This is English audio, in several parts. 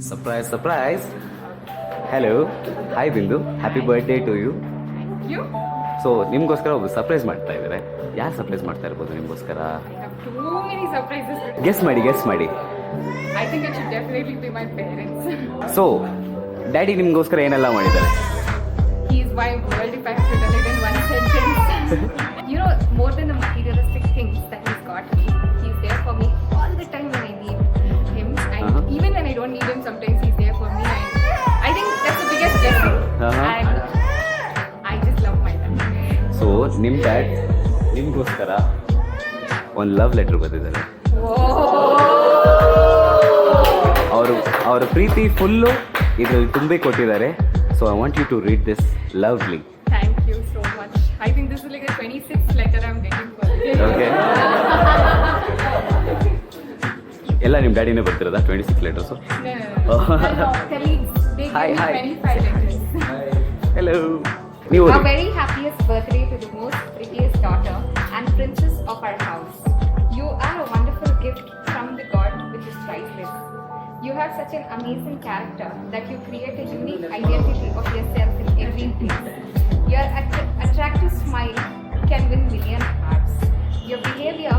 Surprise surprise. Hello, hi Bindu, happy birthday to you. You? So ನಿಮಗೋಸ್ಕರ ಒಬ್ಬರು surprise ಮಾಡ್ತಾ ಇದ್ದಾರೆ. ಯಾರು ಸರ್ಪ್ರೈಸ್ ಮಾಡ್ತಾ ಇರ್ಬೋದು ನಿಮಗೋಸ್ಕರ? I have too many surprises today. Guess ಮಾಡಿ, ಗೆಸ್ ಮಾಡಿ. I think it should definitely be my parents. So daddy ನಿಮಗೋಸ್ಕರ ಏನೆಲ್ಲ ಮಾಡಿದ್ದಾರೆ? He is my world if I have to tell it in one sentence. You know, more than the materialistic things that he's got me, he's there for me all the time when I need him. And even when I don't need him, sometimes he's there for me. And I think that's the biggest blessing. And I just love my dad. So ನಿಮ್ಮ dad ನಿಮಗೋಸ್ಕರ ಒಂದು love letter ಬರೆದಿದ್ದಾರೆ. ಅವರ ಪ್ರೀತಿ full ಇದರಲ್ಲಿ ತುಂಬಿ ಕೊಟ್ಟಿದ್ದಾರೆ. So I want you to read this lovely. Thank you so much. I think this is like a 26th letter I'm getting for this. Okay, ಎಲ್ಲ ನಿಮ್ಮ ಡ್ಯಾಡಿನೇ ಬರ್ತಿರೋದಾ 26 letters? No. Colleagues, they Hi, give hi. me 25 letters. Hello. ನೀವು A very happiest birthday to the most prettiest daughter and princess of our house. You are a wonderful gift from the God which is priceless. You have such an amazing character that you create a unique identity of yourself in every place. Your attractive smile can win million hearts. Your behavior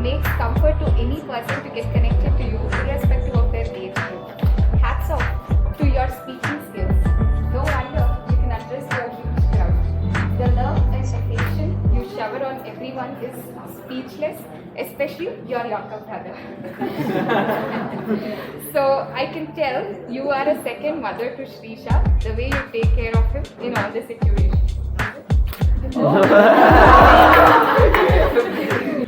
makes comfort to any person to get connected to you irrespective of their age group. Hats off to your speaking skills. No wonder you can address your huge crowd. The love and affection you shower on everyone is speechless, especially your younger brother. So I can tell you are a second mother to Shrisha, the way you take care of him in all the situations.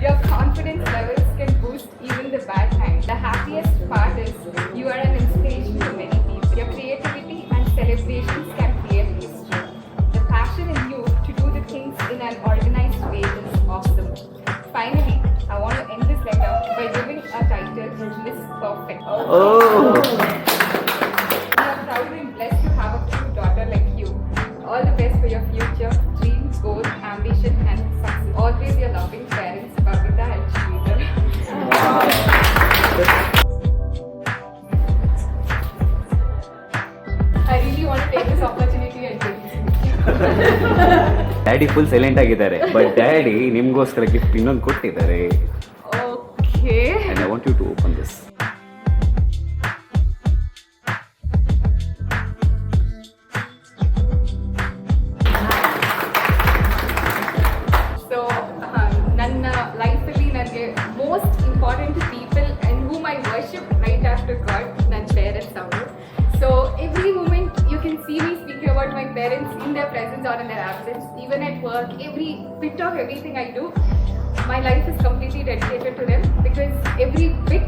Your confidence levels can boost even the bad times. The happiest part is you are an inspiration to many people. Your creativity and celebrations can create history. The passion in you to do the things in an organized way is awesome. Finally, I want to end this letter by giving a title, Miss Perfect. Oh. We are proud and blessed to have a cute daughter like you. All the best for your future, dreams, goals, ambition and success. Always your loving parents, Babita and Sridhar. I really want to take this opportunity and do this. Daddy full silent ಆಗಿದ್ದಾರೆ, but daddy ನಿಮಗೋಸ್ಕರ gift ಇನ್ನೊಂದು ಕೊಟ್ಟಿದ್ದಾರೆ. Okay. And I want you to open this. So, ನನ್ನ ಲೈಫಲ್ಲಿ ನನಗೆ most important people and whom I worship right after God ನನ್ನ parents ಅವರು. So every moment you can see me speaking about my parents in their presence or in their absence, even at work, every bit of everything I do, my life is completely dedicated to them, because every bit,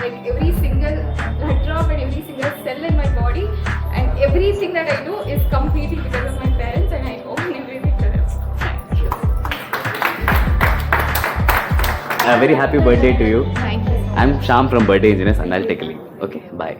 like every single blood drop and every single cell in my body and everything that I do is completely because of my parents, and I owe everything to them. Thank you. A very happy birthday to you. Thank you. I'm Sham from Birthday Engineers and I'll take a leave. Okay, bye.